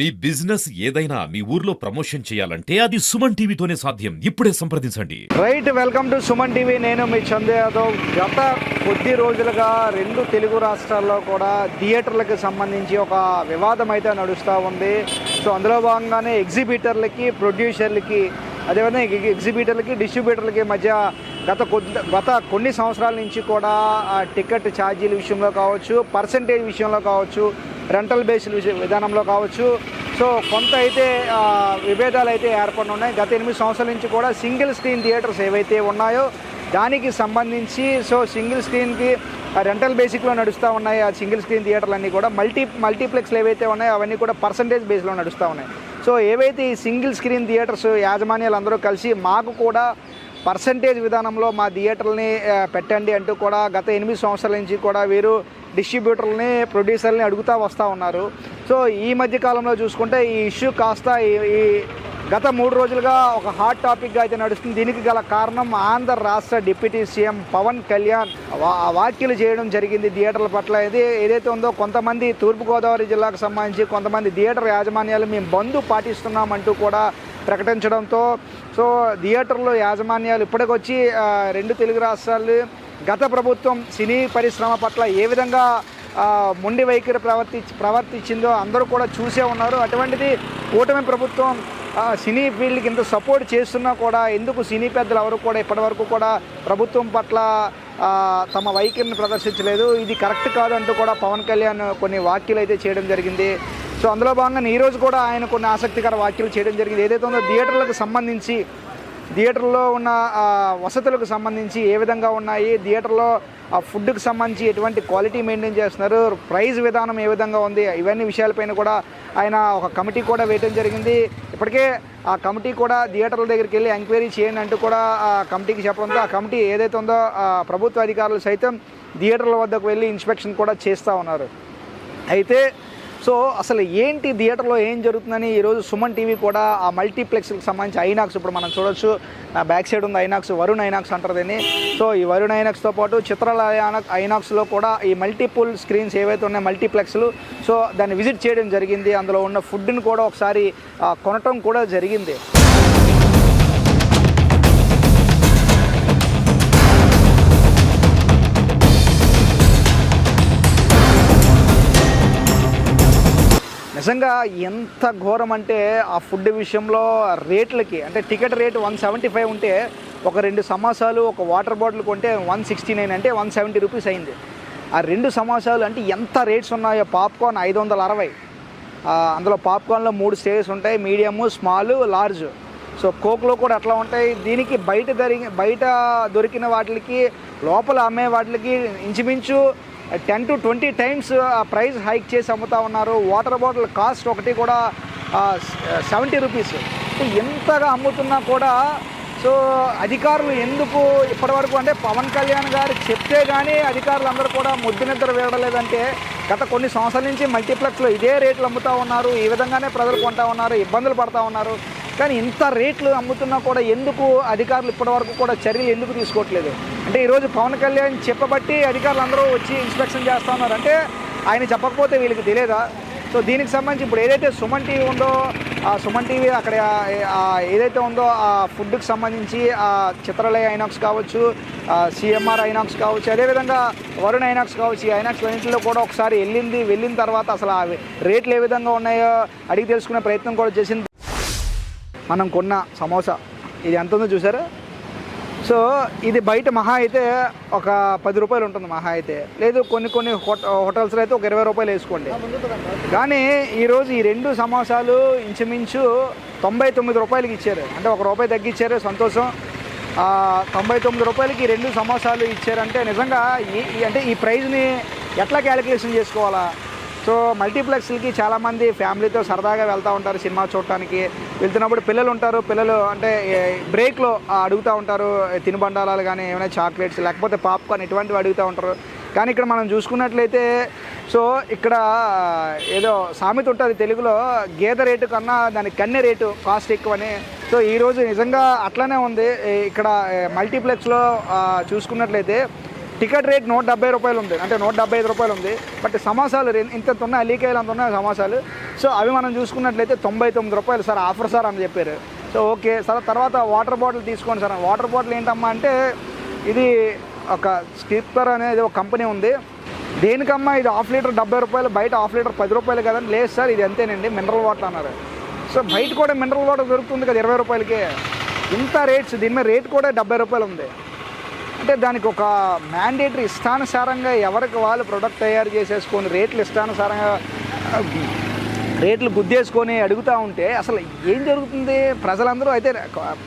మీ business ఏదైనా మీ ఊర్లో promotion చేయాలంటే అది సుమన్ టీవీతోనే సాధ్యం. ఇప్పుడే సంప్రదించండి. Right, welcome to Suman TV. నేను మీ చందు యాదవ్. గత కొద్ది రోజులుగా రెండు తెలుగు రాష్ట్రాల్లో కూడా థియేటర్లకు సంబంధించి ఒక వివాదం అయితే నడుస్తూ ఉంది. సో అందులో భాగంగానే ఎగ్జిబిటర్లకి, ప్రొడ్యూసర్లకి, అదేవిధంగా ఎగ్జిబిటర్లకి, డిస్ట్రిబ్యూటర్లకి మధ్య గత కొన్ని సంవత్సరాల నుంచి కూడా టికెట్ ఛార్జీల విషయంలో కావచ్చు, పర్సంటేజ్ విషయంలో కావచ్చు, రెంటల్ బేస్డ్ విధానంలో కావచ్చు, సో కొంత అయితే విభేదాలు అయితే ఏర్పడి ఉన్నాయి. గత 8 సంవత్సరాల నుంచి కూడా సింగిల్ స్క్రీన్ థియేటర్స్ ఏవైతే ఉన్నాయో దానికి సంబంధించి సో సింగిల్ స్క్రీన్కి రెంటల్ బేసిక్లో నడుస్తూ ఉన్నాయి. ఆ సింగిల్ స్క్రీన్ థియేటర్లు అన్నీ కూడా మల్టీప్లెక్స్లు ఏవైతే ఉన్నాయో అవన్నీ కూడా పర్సంటేజ్ బేస్లో నడుస్తూ ఉన్నాయి. సో ఏవైతే ఈ సింగిల్ స్క్రీన్ థియేటర్స్ యాజమాన్యాలు అందరూ కలిసి మాకు కూడా పర్సంటేజ్ విధానంలో మా థియేటర్ని పెట్టండి అంటూ కూడా గత 8 సంవత్సరాల నుంచి కూడా వీరు డిస్ట్రిబ్యూటర్లని, ప్రొడ్యూసర్ని అడుగుతూ వస్తూ ఉన్నారు. సో ఈ మధ్య కాలంలో చూసుకుంటే ఈ ఇష్యూ కాస్త ఈ గత 3 రోజులుగా ఒక హాట్ టాపిక్గా అయితే నడుస్తుంది. దీనికి గల కారణం ఆంధ్ర రాష్ట్ర డిప్యూటీ సీఎం పవన్ కళ్యాణ్ వ్యాఖ్యలు చేయడం జరిగింది థియేటర్ల పట్ల. ఏదైతే ఉందో కొంతమంది తూర్పుగోదావరి జిల్లాకు సంబంధించి కొంతమంది థియేటర్ యాజమాన్యాలు మేము బంద్ పాటిస్తున్నామంటూ కూడా ప్రకటించడంతో సో థియేటర్లో యాజమాన్యాలు ఇప్పటికొచ్చి 2 తెలుగు రాష్ట్రాలు గత ప్రభుత్వం సినీ పరిశ్రమ పట్ల ఏ విధంగా మొండి వైఖరి ప్రవర్తించిందో అందరూ కూడా చూసే ఉన్నారు. అటువంటిది కూటమి ప్రభుత్వం సినీ ఫీల్డ్కి ఇంత సపోర్ట్ చేస్తున్నా కూడా ఎందుకు సినీ పెద్దలు ఎవరు కూడా ఇప్పటివరకు కూడా ప్రభుత్వం పట్ల తమ వైఖరిని ప్రదర్శించలేదు, ఇది కరెక్ట్ కాదంటూ కూడా పవన్ కళ్యాణ్ కొన్ని వ్యాఖ్యలు అయితే చేయడం జరిగింది. సో అందులో భాగంగా ఈరోజు కూడా ఆయన కొన్ని ఆసక్తికర వ్యాఖ్యలు చేయడం జరిగింది. ఏదైతే ఉందో థియేటర్లకు సంబంధించి, థియేటర్లో ఉన్న వసతులకు సంబంధించి ఏ విధంగా ఉన్నాయి, థియేటర్లో ఫుడ్కి సంబంధించి ఎటువంటి క్వాలిటీ మెయింటైన్ చేస్తున్నారు, ప్రైస్ విధానం ఏ విధంగా ఉంది, ఇవన్నీ విషయాలపైన కూడా ఆయన ఒక కమిటీ కూడా వేయడం జరిగింది. ఇప్పటికే ఆ కమిటీ కూడా థియేటర్ల దగ్గరికి వెళ్ళి ఎంక్వైరీ చేయండి అంటూ కూడా ఆ కమిటీకి చెప్పడంతో ఆ కమిటీ ఏదైతే ఉందో ప్రభుత్వ అధికారులు సైతం థియేటర్ల వద్దకు వెళ్ళి ఇన్స్పెక్షన్ కూడా చేస్తూ ఉన్నారు. అయితే సో అసలు ఏంటి థియేటర్లో ఏం జరుగుతుందని ఈరోజు సుమన్ టీవీ కూడా ఆ మల్టీప్లెక్స్కి సంబంధించి ఐనాక్స్, ఇప్పుడు మనం చూడొచ్చు నా బ్యాక్ సైడ్ ఉంది ఐనాక్స్, వరుణ్ ఐనాక్స్ అంటారు దీన్ని. సో ఈ వరుణ్ ఐనాక్స్తో పాటు చిత్రాలయ ఐనాక్స్లో కూడా ఈ మల్టిపుల్ స్క్రీన్స్ ఏవైతే ఉన్నాయో మల్టీప్లెక్స్లు, సో దాన్ని విజిట్ చేయడం జరిగింది. అందులో ఉన్న ఫుడ్ని కూడా ఒకసారి కొనటం కూడా జరిగింది. నిజంగా ఎంత ఘోరం అంటే ఆ ఫుడ్ విషయంలో రేట్లకి, అంటే టికెట్ రేటు 175 ఉంటే ఒక 2 సమోసాలు, ఒక వాటర్ బాటిల్ కొంటే 169 అంటే 170 రూపీస్ అయింది. ఆ 2 సమోసాలు అంటే ఎంత రేట్స్ ఉన్నాయో. పాప్కార్న్ 560, అందులో పాప్కార్న్లో 3 స్టేజెస్ ఉంటాయి, మీడియము, స్మాల్, లార్జ్. సో కోక్లో కూడా అట్లా ఉంటాయి. దీనికి బయట దొరికిన వాటికి లోపల అమ్మే వాటికి ఇంచుమించు 10 to 20 టైమ్స్ ప్రైస్ హైక్ చేసి అమ్ముతూ ఉన్నారు. వాటర్ బాటిల్ కాస్ట్ ఒకటి కూడా 70 రూపీస్. ఎంతగా అమ్ముతున్నా కూడా సో అధికారులు ఎందుకు ఇప్పటివరకు, అంటే పవన్ కళ్యాణ్ గారు చెప్తే కానీ అధికారులు అందరూ కూడా ముద్దు నిద్ర వేయడలేదంటే గత కొన్ని సంవత్సరాల నుంచి మల్టీప్లెక్స్లో ఇదే రేట్లు అమ్ముతూ ఉన్నారు, ఈ విధంగానే ప్రజలు కొంటూ ఉన్నారు, ఇబ్బందులు పడుతూ ఉన్నారు. కానీ ఇంత రేట్లు అమ్ముతున్నా కూడా ఎందుకు అధికారులు ఇప్పటివరకు కూడా చర్యలు ఎందుకు తీసుకోవట్లేదు? అంటే ఈరోజు పవన్ కళ్యాణ్ చెప్పబట్టి అధికారులు అందరూ వచ్చి ఇన్స్పెక్షన్ చేస్తూ ఉన్నారు. అంటే ఆయన చెప్పకపోతే వీళ్ళకి తెలియదా? సో దీనికి సంబంధించి ఇప్పుడు ఏదైతే సుమన్ టీవీ ఉందో ఆ సుమన్ టీవీ అక్కడ ఏదైతే ఉందో ఆ ఫుడ్కి సంబంధించి ఆ చిత్రాలయ ఐనాక్స్ కావచ్చు, సిఎంఆర్ ఐనాక్స్ కావచ్చు, అదేవిధంగా వరుణ్ ఐనాక్స్ కావచ్చు, ఈ ఐనాక్స్ అన్నింటిలో కూడా ఒకసారి వెళ్ళిన తర్వాత అసలు ఆ రేట్లు ఏ విధంగా ఉన్నాయో అడిగి తెలుసుకునే ప్రయత్నం కూడా చేసింది. మనం కొన్న సమోసా ఇది ఎంత ఉందో చూసారా? సో ఇది బయట మహా అయితే ఒక 10 రూపాయలు ఉంటుంది మహా అయితే, లేదు కొన్ని హోటల్స్లో అయితే ఒక 20 రూపాయలు వేసుకోండి. కానీ ఈరోజు ఈ 2 సమోసాలు ఇంచుమించు 99 రూపాయలకి ఇచ్చారు. అంటే 1 రూపాయి తగ్గించారు, సంతోషం. 99 రూపాయలకి 2 సమోసాలు ఇచ్చారంటే నిజంగా అంటే ఈ ప్రైజ్ని ఎట్లా క్యాలిక్యులేషన్ చేసుకోవాలా? సో మల్టీప్లెక్స్లకి చాలామంది ఫ్యామిలీతో సరదాగా వెళ్తూ ఉంటారు సినిమా చూడటానికి. వెళ్తున్నప్పుడు పిల్లలు ఉంటారు, పిల్లలు అంటే బ్రేక్లో అడుగుతూ ఉంటారు తినుబండాలు కానీ ఏమైనా చాక్లెట్స్ లేకపోతే పాప్కార్న్ ఇటువంటివి అడుగుతూ ఉంటారు. కానీ ఇక్కడ మనం చూసుకున్నట్లయితే సో ఇక్కడ ఏదో సామెత ఉంటుంది తెలుగులో, గేదె రేటు కన్నా దాని కన్నె రేటు కాస్ట్ ఎక్కువని. సో ఈరోజు నిజంగా అట్లానే ఉంది. ఇక్కడ మల్టీప్లెక్స్లో చూసుకున్నట్లయితే టికెట్ రేట్ 170 రూపాయలు ఉంది, అంటే 175 రూపాయలు ఉంది. బట్ సమోసాలు ఇంత ఉన్నాయి, అలీకాయలు అంత ఉన్నాయి సమోసాలు. సో అవి మనం చూసుకున్నట్లయితే 99 రూపాయలు సార్, ఆఫర్ సార్ అని చెప్పారు. So okay sir. తర్వాత వాటర్ బాటిల్ తీసుకోండి సార్. వాటర్ బాటిల్ ఏంటమ్మా అంటే ఇది ఒక స్కిప్పర్ అనేది ఒక కంపెనీ ఉంది. దేనికమ్మా ఇది హాఫ్ లీటర్ 70 రూపాయలు, బయట హాఫ్ లీటర్ 10 రూపాయలు కదండి. లేదు సార్ ఇది అంతేనండి, మినరల్ వాటర్ అన్నారు. సో బయట కూడా మినరల్ వాటర్ దొరుకుతుంది కదా 20 రూపాయలకే. ఇంత రేట్స్, దీని మీద రేట్ కూడా 70 రూపాయలు ఉంది. అంటే దానికి ఒక మ్యాండేటరీ ఇష్టానుసారంగా ఎవరికి వాళ్ళు ప్రొడక్ట్ తయారు చేసేసుకొని రేట్లు ఇష్టానుసారంగా రేట్లు గుద్దేసుకొని అడుగుతూ ఉంటే అసలు ఏం జరుగుతుంది? ప్రజలందరూ అయితే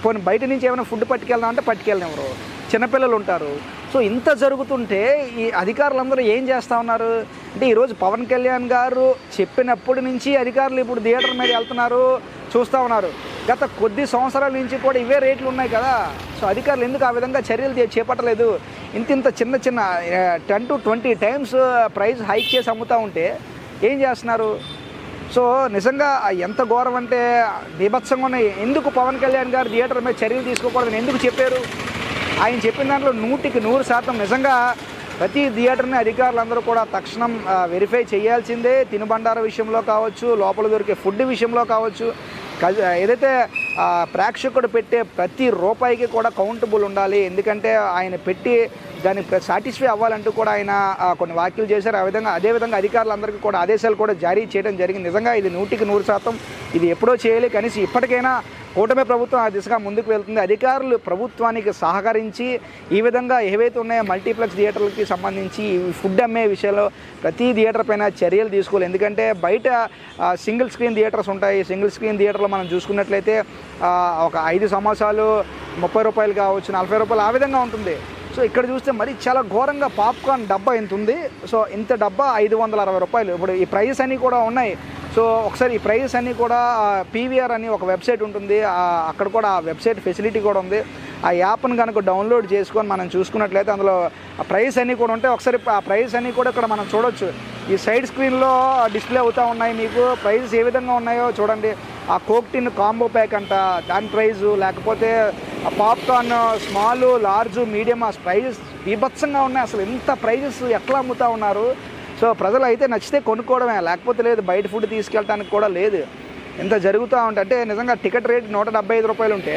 పోనీ బయట నుంచి ఏమైనా ఫుడ్ పట్టుకెళ్దాం అంటే పట్టుకెళ్ళినవరు, చిన్నపిల్లలు ఉంటారు. సో ఇంత జరుగుతుంటే ఈ అధికారులందరూ ఏం చేస్తూ ఉన్నారు అంటే ఈరోజు పవన్ కళ్యాణ్ గారు చెప్పినప్పటి నుంచి అధికారులు ఇప్పుడు థియేటర్ మీద వెళ్తున్నారు, చూస్తూ ఉన్నారు. గత కొద్ది సంవత్సరాల నుంచి కూడా ఇవే రేట్లు ఉన్నాయి కదా. సో అధికారులు ఎందుకు ఆ విధంగా చర్యలు చేపట్టలేదు? ఇంత చిన్న 10 to 20 టైమ్స్ ప్రైస్ హైక్ చేసి అమ్ముతూ ఉంటే ఏం చేస్తున్నారు? సో నిజంగా ఎంత ఘోరం అంటే బీభత్సంగా ఉన్నాయి. ఎందుకు పవన్ కళ్యాణ్ గారు థియేటర్ మీద చర్యలు తీసుకోకూడదని ఎందుకు చెప్పారు? ఆయన చెప్పిన దాంట్లో 100% నిజంగా ప్రతి థియేటర్ని అధికారులందరూ కూడా తక్షణం వెరిఫై చేయాల్సిందే. తినుబండార విషయంలో కావచ్చు, లోపల దొరికే ఫుడ్ విషయంలో కావచ్చు, ఏదైతే ప్రేక్షకుడు పెట్టే ప్రతి రూపాయికి కూడా కౌంటబుల్ ఉండాలి. ఎందుకంటే ఆయన పెట్టి దానికి సాటిస్ఫై అవ్వాలంటూ కూడా ఆయన కొన్ని వ్యాఖ్యలు చేశారు. అదేవిధంగా అధికారులందరికీ కూడా ఆదేశాలు కూడా జారీ చేయడం జరిగింది. నిజంగా ఇది 100% ఇది ఎప్పుడో చేయాలి. కనీసం ఇప్పటికైనా కూటమి ప్రభుత్వం ఆ దిశగా ముందుకు వెళ్తుంది. అధికారులు ప్రభుత్వానికి సహకరించి ఈ విధంగా ఏవైతే ఉన్నాయో మల్టీప్లెక్స్ థియేటర్లకి సంబంధించి ఫుడ్ అమ్మే విషయంలో ప్రతి థియేటర్ పైన చర్యలు తీసుకోవాలి. ఎందుకంటే బయట సింగిల్ స్క్రీన్ థియేటర్స్ ఉంటాయి. సింగిల్ స్క్రీన్ థియేటర్లో మనం చూసుకున్నట్లయితే ఒక 5 సమోసాలు 30 రూపాయలు కావచ్చు, 40 రూపాయలు ఆ విధంగా ఉంటుంది. సో ఇక్కడ చూస్తే మరి చాలా ఘోరంగా పాప్కార్న్ డబ్బా ఎంత ఉంది. సో ఇంత డబ్బా 560 రూపాయలు. ఇప్పుడు ఈ ప్రైజెస్ అన్నీ కూడా ఉన్నాయి. సో ఒకసారి ఈ ప్రైజెస్ అన్నీ కూడా పీవీఆర్ అని ఒక వెబ్సైట్ ఉంటుంది, అక్కడ కూడా ఆ వెబ్సైట్ ఫెసిలిటీ కూడా ఉంది. ఆ యాప్ను కనుక డౌన్లోడ్ చేసుకొని మనం చూసుకున్నట్లయితే అందులో ఆ ప్రైస్ అన్నీ కూడా ఉంటాయి. ఒకసారి ఆ ప్రైస్ అన్నీ కూడా ఇక్కడ మనం చూడొచ్చు. ఈ సైడ్ స్క్రీన్లో డిస్ప్లే అవుతూ ఉన్నాయి. మీకు ప్రైజెస్ ఏ విధంగా ఉన్నాయో చూడండి. ఆ కోక్ టిన్ కాంబో ప్యాక్ అంట దాని ప్రైజు, లేకపోతే ఆ పాప్కార్న్ స్మాల్, లార్జ్, మీడియం ఆ ప్రైజెస్ బీభత్సంగా ఉన్నాయి. అసలు ఎంత ప్రైజెస్ ఎట్లా అమ్ముతూ ఉన్నారు? సో ప్రజలు అయితే నచ్చితే కొనుక్కోవడమే, లేకపోతే లేదు. బయట ఫుడ్ తీసుకెళ్ళడానికి కూడా లేదు. ఎంత జరుగుతూ అంటే నిజంగా టికెట్ రేట్ 175 రూపాయలు ఉంటే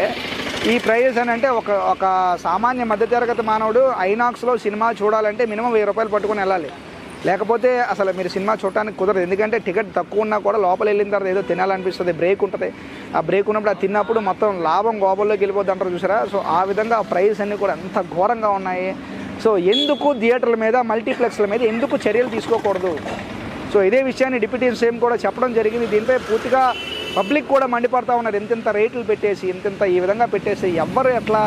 ఈ ప్రైజెస్ అని అంటే ఒక సామాన్య మధ్యతరగతి మానవుడు ఐనాక్స్లో సినిమా చూడాలంటే మినిమం 1000 రూపాయలు పట్టుకొని వెళ్ళాలి. లేకపోతే అసలు మీరు సినిమా చూడటానికి కుదరదు. ఎందుకంటే టికెట్ తక్కువ ఉన్నా కూడా లోపల వెళ్ళిన తర్వాత ఏదో తినాలనిపిస్తుంది. బ్రేక్ ఉంటుంది. ఆ బ్రేక్ ఉన్నప్పుడు అది తిన్నప్పుడు మొత్తం లాభం గోబల్లోకి వెళ్ళిపోద్ది అంటారు చూసారా. సో ఆ విధంగా ప్రైస్ అన్నీ కూడా ఎంత ఘోరంగా ఉన్నాయి. సో ఎందుకు థియేటర్ల మీద, మల్టీప్లెక్స్ల మీద ఎందుకు చర్యలు తీసుకోకూడదు? సో ఇదే విషయాన్ని డిప్యూటీ సీఎం కూడా చెప్పడం జరిగింది. దీనిపై పూర్తిగా పబ్లిక్ కూడా మండిపడతా ఉన్నారు. ఇంత రేట్లు పెట్టేసి, ఇంత ఈ విధంగా పెట్టేసి ఎవ్వరు ఎట్లా?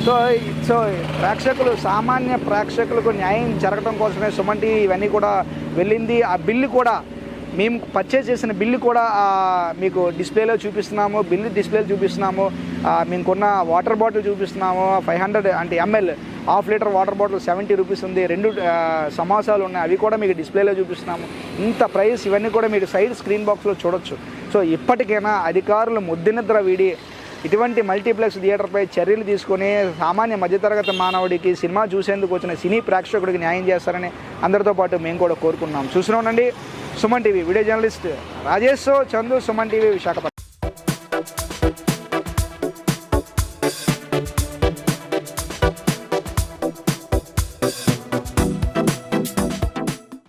సో ప్రేక్షకులు, సామాన్య ప్రేక్షకులకు న్యాయం జరగడం కోసమే సుమన్ టీవీ ఇవన్నీ కూడా వెళ్ళింది. ఆ బిల్లు కూడా మేము పర్చేజ్ చేసిన బిల్లు కూడా మీకు డిస్ప్లేలో చూపిస్తున్నాము. బిల్లు డిస్ప్లేలో చూపిస్తున్నాము. మేము కొన్న వాటర్ బాటిల్ చూపిస్తున్నాము. 500 అంటే ml half litre water bottle 70 rupees ఉంది. 2 సమోసాలు ఉన్నాయి, అవి కూడా మీకు డిస్ప్లేలో చూపిస్తున్నాము. ఇంత ప్రైస్ ఇవన్నీ కూడా మీరు సైడ్ స్క్రీన్ బాక్స్లో చూడొచ్చు. సో ఇప్పటికైనా అధికారులు ముద్దునిద్ర వీడి ఇటువంటి మల్టీప్లెక్స్ థియేటర్పై చర్యలు తీసుకొని సామాన్య మధ్యతరగతి మానవుడికి, సినిమా చూసేందుకు వచ్చిన సినీ ప్రేక్షకుడికి న్యాయం చేస్తారని అందరితో పాటు మేము కూడా కోరుకున్నాం. చూస్తూనే ఉండండి Suman TV. Video journalist Rajesh Chandu, Suman TV, Visakhapatnam.